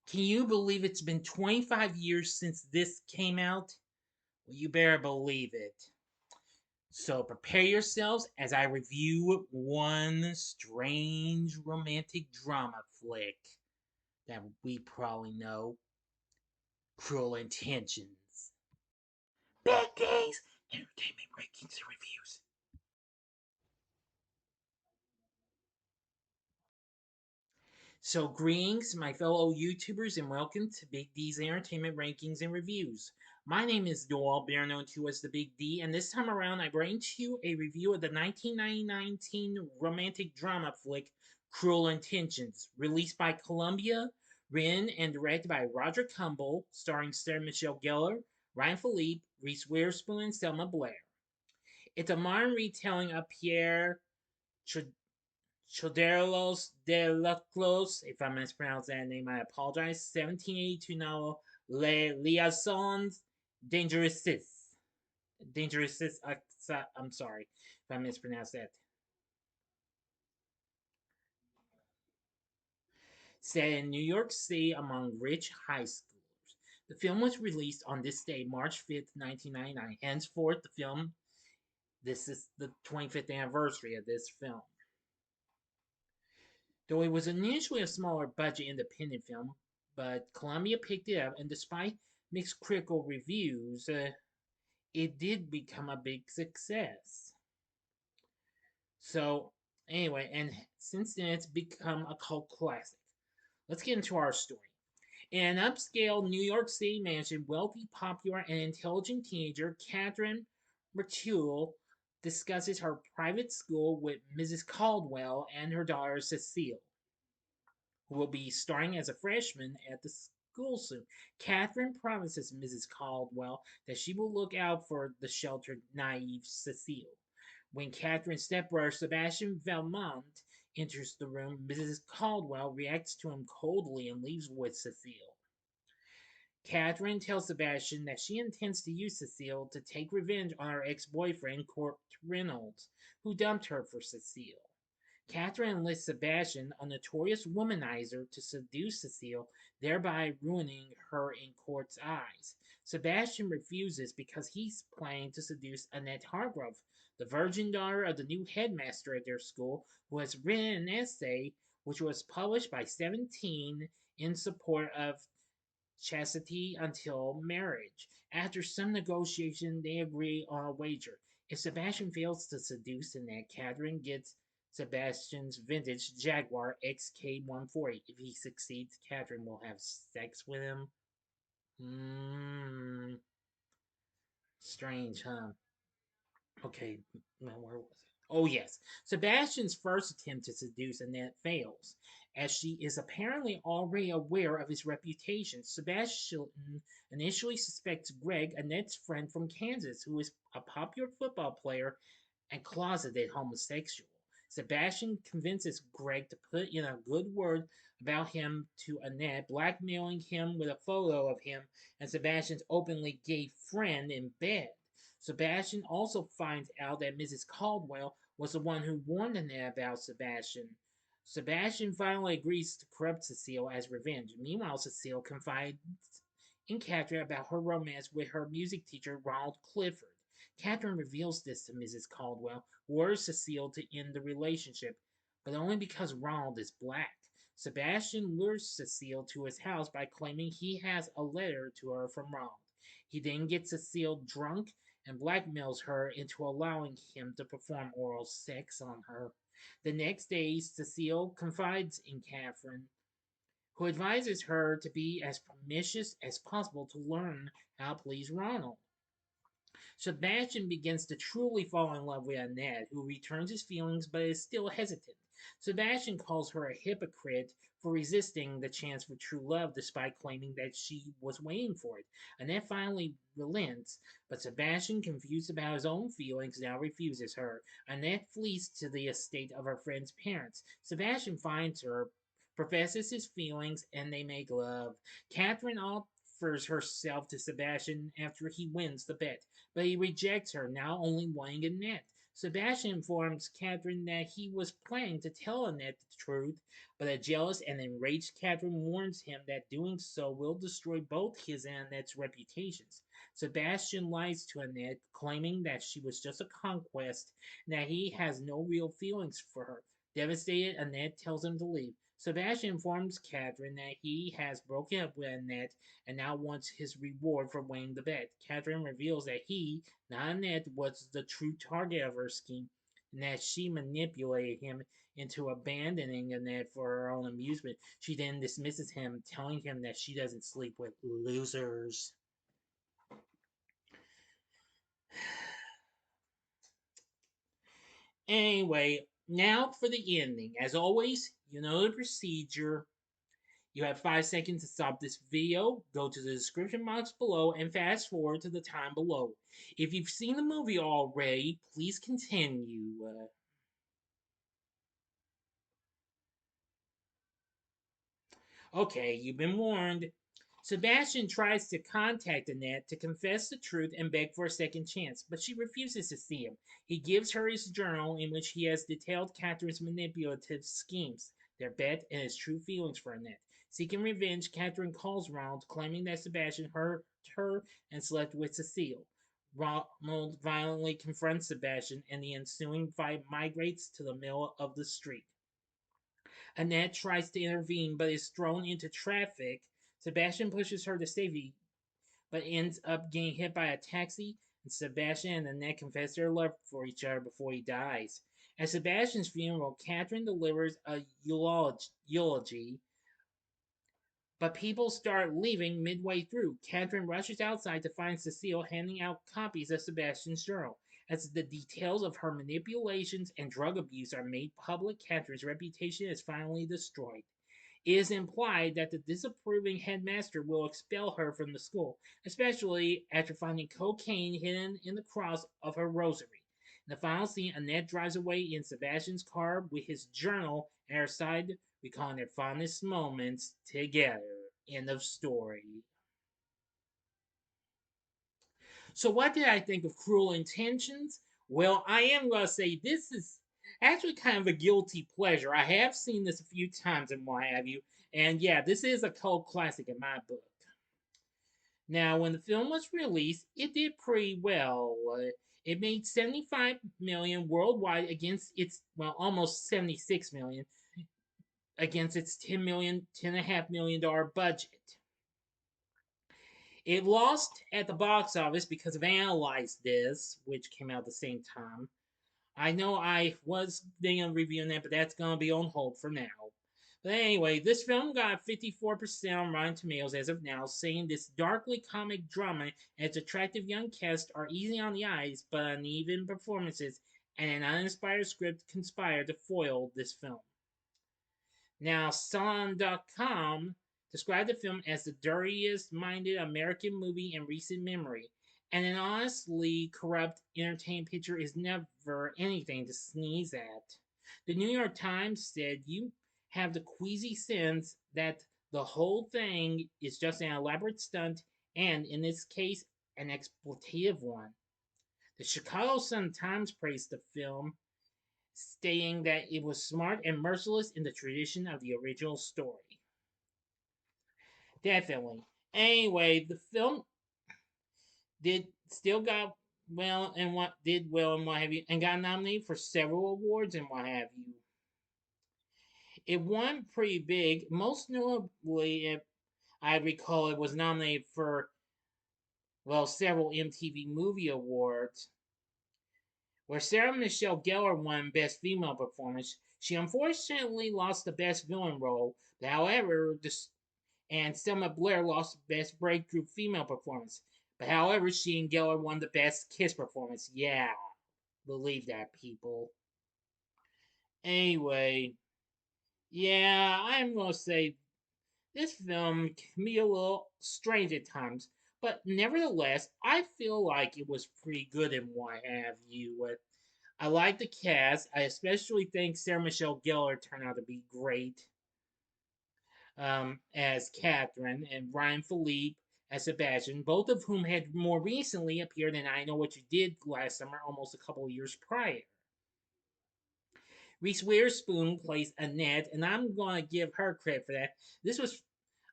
Can you believe it's been 25 years since this came out? Well, you better believe it. So prepare yourselves as I review one strange romantic drama flick that we probably know, Cruel Intentions. Bad Days, Entertainment Rankings and Reviews. So, greetings, my fellow YouTubers, and welcome to Big D's Entertainment Rankings and Reviews. My name is Doyle, better known to as the Big D, and this time around I bring to you a review of the 1999 teen romantic drama flick Cruel Intentions, released by Columbia, written and directed by Roger Cumble, starring Sarah Michelle Gellar, Ryan Phillippe, Reese Witherspoon, and Selma Blair. It's a modern retelling of Pierre Choderos de la Clos, if I mispronounced that name, I apologize. 1782 novel Les Liaisons Dangereuses. Dangereuses, I'm sorry if I mispronounced that. Set in New York City among rich high schoolers. The film was released on this day, March 5th, 1999. Henceforth, the film, this is the 25th anniversary of this film. Though it was initially a smaller budget independent film, but Columbia picked it up, and despite mixed critical reviews, it did become a big success. So, anyway, and since then it's become a cult classic. Let's get into our story. In an upscale New York City mansion, wealthy, popular, and intelligent teenager Catherine Mertule discusses her private school with Mrs. Caldwell and her daughter Cecile, who will be starting as a freshman at the school soon. Catherine promises Mrs. Caldwell that she will look out for the sheltered, naive Cecile. When Catherine's stepbrother Sebastian Valmont enters the room, Mrs. Caldwell reacts to him coldly and leaves with Cecile. Catherine tells Sebastian that she intends to use Cecile to take revenge on her ex-boyfriend, Court Reynolds, who dumped her for Cecile. Catherine enlists Sebastian, a notorious womanizer, to seduce Cecile, thereby ruining her in Court's eyes. Sebastian refuses because he's planning to seduce Annette Hargrove, the virgin daughter of the new headmaster at their school, who has written an essay which was published by 17 in support of chastity until marriage. After some negotiation, they agree on a wager. If Sebastian fails to seduce Annette, Catherine gets Sebastian's vintage Jaguar XK140. If he succeeds, Catherine will have sex with him. Hmm. Strange, huh? Okay, where was it? Oh, yes. Sebastian's first attempt to seduce Annette fails. As she is apparently already aware of his reputation, Sebastian initially suspects Greg, Annette's friend from Kansas, who is a popular football player and closeted homosexual. Sebastian convinces Greg to put in a good word about him to Annette, blackmailing him with a photo of him and Sebastian's openly gay friend in bed. Sebastian also finds out that Mrs. Caldwell was the one who warned Annette about Sebastian. Sebastian finally agrees to corrupt Cecile as revenge. Meanwhile, Cecile confides in Catherine about her romance with her music teacher, Ronald Clifford. Catherine reveals this to Mrs. Caldwell, who orders Cecile to end the relationship, but only because Ronald is black. Sebastian lures Cecile to his house by claiming he has a letter to her from Ronald. He then gets Cecile drunk and blackmails her into allowing him to perform oral sex on her. The next day, Cecile confides in Catherine, who advises her to be as promiscuous as possible to learn how to please Ronald. Sebastian begins to truly fall in love with Annette, who returns his feelings but is still hesitant. Sebastian calls her a hypocrite for resisting the chance for true love despite claiming that she was waiting for it. Annette finally relents, but Sebastian, confused about his own feelings, now refuses her. Annette flees to the estate of her friend's parents. Sebastian finds her, professes his feelings, and they make love. Catherine offers herself to Sebastian after he wins the bet, but he rejects her, now only wanting Annette. Sebastian informs Catherine that he was planning to tell Annette the truth, but a jealous and enraged Catherine warns him that doing so will destroy both his and Annette's reputations. Sebastian lies to Annette, claiming that she was just a conquest and that he has no real feelings for her. Devastated, Annette tells him to leave. Sebastian informs Catherine that he has broken up with Annette and now wants his reward for winning the bet. Catherine reveals that he, not Annette, was the true target of her scheme, and that she manipulated him into abandoning Annette for her own amusement. She then dismisses him, telling him that she doesn't sleep with losers. Anyway, now for the ending. As always, you know the procedure. You have 5 seconds to stop this video, go to the description box below, and fast forward to the time below. If you've seen the movie already, please continue. Okay, you've been warned. Sebastian tries to contact Annette to confess the truth and beg for a second chance, but she refuses to see him. He gives her his journal in which he has detailed Catherine's manipulative schemes, their bet, and his true feelings for Annette. Seeking revenge, Catherine calls Ronald, claiming that Sebastian hurt her and slept with Cecile. Ronald violently confronts Sebastian, and the ensuing fight migrates to the middle of the street. Annette tries to intervene but is thrown into traffic. Sebastian pushes her to safety but ends up getting hit by a taxi, and Sebastian and Annette confess their love for each other before he dies. At Sebastian's funeral, Catherine delivers a eulogy, but people start leaving midway through. Catherine rushes outside to find Cecile handing out copies of Sebastian's journal. As the details of her manipulations and drug abuse are made public, Catherine's reputation is finally destroyed. It is implied that the disapproving headmaster will expel her from the school, especially after finding cocaine hidden in the cross of her rosary. In the final scene, Annette drives away in Sebastian's car with his journal at her side, recalling their fondest moments together. End of story. So, what did I think of Cruel Intentions? Well, I am going to say this is actually kind of a guilty pleasure. I have seen this a few times and what have you. And yeah, this is a cult classic in my book. Now, when the film was released, it did pretty well. It made 75 million worldwide against its, well, almost 76 million against its 10.5 million budget. It lost at the box office because of Analyze This, which came out at the same time. I know I was thinking of reviewing that, but that's going to be on hold for now. But anyway, this film got 54% on Rotten Tomatoes as of now, saying this darkly comic drama and its attractive young cast are easy on the eyes, but uneven performances and an uninspired script conspire to foil this film. Now, Salon.com described the film as the dirtiest minded American movie in recent memory, and an honestly corrupt, entertaining picture is never anything to sneeze at. The New York Times said you have the queasy sense that the whole thing is just an elaborate stunt, and in this case, an exploitative one. The Chicago Sun-Times praised the film, stating that it was smart and merciless in the tradition of the original story. Definitely. Anyway, the film did still got well and what have you, and got nominated for several awards and what have you. It won pretty big. Most notably, if I recall, it was nominated for several MTV Movie Awards, where Sarah Michelle Gellar won Best Female Performance. She unfortunately lost the Best Villain role. However, and Selma Blair lost Best Breakthrough Female Performance. But however, she and Gellar won the Best Kiss Performance. Yeah, believe that, people. Anyway, yeah, I'm gonna say this film can be a little strange at times, but nevertheless, I feel like it was pretty good and what have you. I like the cast. I especially think Sarah Michelle Gellar turned out to be great as Catherine, and Ryan Phillippe as Sebastian, both of whom had more recently appeared in I Know What You Did Last Summer, almost a couple of years prior. Reese Witherspoon plays Annette, and I'm going to give her credit for that. This was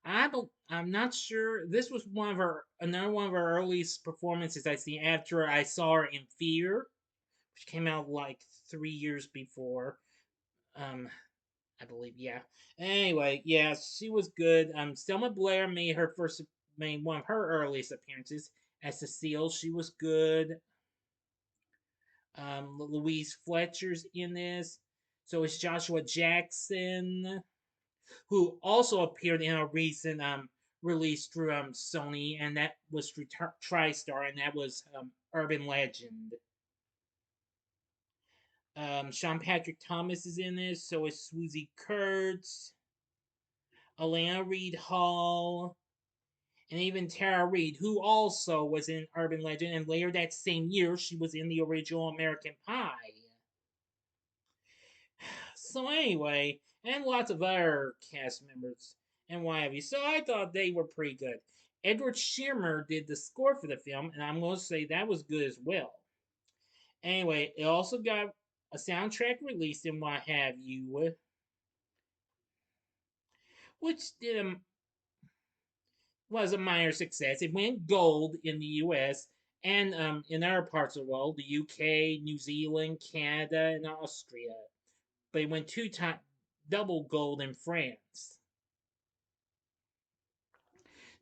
I'm not sure. This was another one of her earliest performances I see after I saw her in Fear, which came out like 3 years before. Um, I believe, yeah. Anyway, yeah, she was good. Selma Blair made one of her earliest appearances as Cecile. She was good. Louise Fletcher's in this. So is Joshua Jackson, who also appeared in a recent release through Sony, and that was through TriStar, and that was Urban Legend. Sean Patrick Thomas is in this, so is Swoosie Kurtz, Alana Reed Hall, and even Tara Reid, who also was in Urban Legend, and later that same year she was in the original American Pie. So anyway, and lots of other cast members and what have you. So I thought they were pretty good. Edward Schirmer did the score for the film, and I'm going to say that was good as well. Anyway, it also got a soundtrack released and what have you, which was a minor success. It went gold in the U.S. and in other parts of the world, the UK, New Zealand, Canada, and Austria. But it went double gold in France.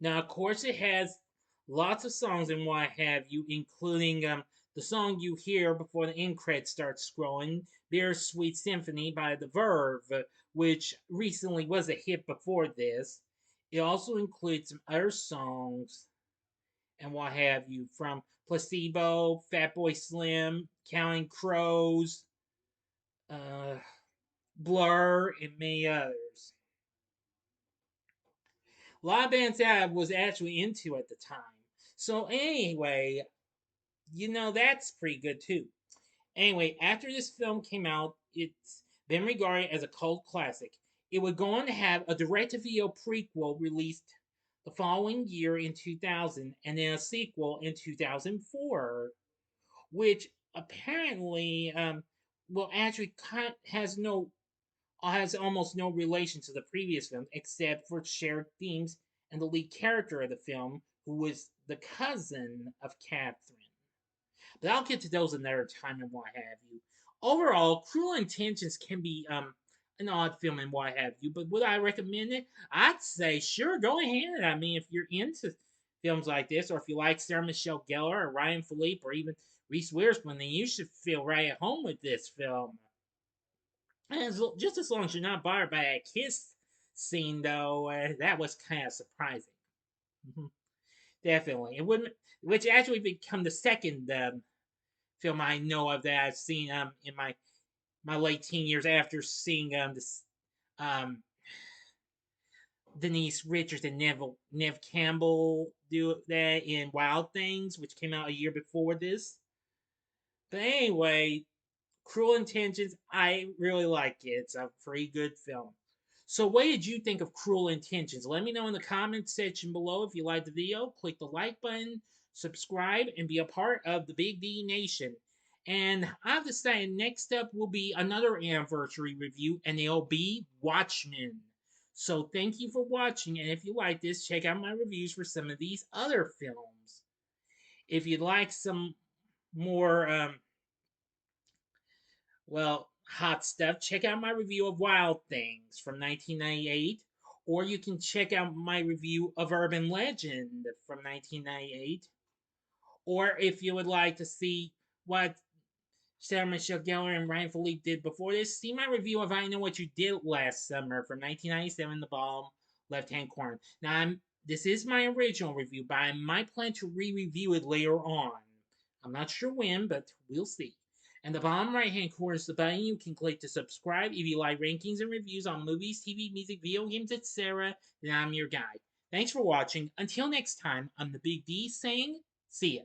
Now, of course, it has lots of songs and what have you, including the song you hear before the end credits start scrolling, Bittersweet Symphony by The Verve, which recently was a hit before this. It also includes some other songs and what have you from Placebo, Fatboy Slim, Counting Crows, uh, Blur, and many others. A lot of bands that I was actually into at the time. So anyway, that's pretty good too. Anyway, after this film came out, it's been regarded as a cult classic. It would go on to have a direct-to-video prequel released the following year in 2000, and then a sequel in 2004, which apparently, well, actually has almost no relation to the previous film, except for shared themes and the lead character of the film, who was the cousin of Catherine. But I'll get to those another time and what have you. Overall, Cruel Intentions can be an odd film and what have you, but would I recommend it? I'd say sure, go ahead. I mean, if you're into films like this, or if you like Sarah Michelle Gellar or Ryan Phillippe or even Reese Witherspoon, then you should feel right at home with this film. And just as long as you're not bothered by that kiss scene, though, that was kind of surprising. Mm-hmm. Definitely, it wouldn't, which actually become the second film I know of that I've seen in my late teen years after seeing this um Denise Richards and Nev Campbell do that in Wild Things, which came out a year before this. But anyway, Cruel Intentions, I really like it. It's a pretty good film. So, what did you think of Cruel Intentions? Let me know in the comments section below. If you liked the video, click the like button, subscribe, and be a part of the Big D Nation. And I've decided next up will be another anniversary review, and it'll be Watchmen. So, thank you for watching, and if you like this, check out my reviews for some of these other films. If you'd like some more hot stuff, check out my review of Wild Things from 1998, or you can check out my review of Urban Legend from 1998, or if you would like to see what Sarah Michelle Gellar and Ryan Phillippe did before this, see my review of I Know What You Did Last Summer from 1997, the bottom left-hand corner. Now, this is my original review, but I might plan to re-review it later on. I'm not sure when, but we'll see. And the bottom right-hand corner is the button you can click to subscribe if you like rankings and reviews on movies, TV, music, video games, etc. Then I'm your guide. Thanks for watching. Until next time, I'm the Big D saying, see ya.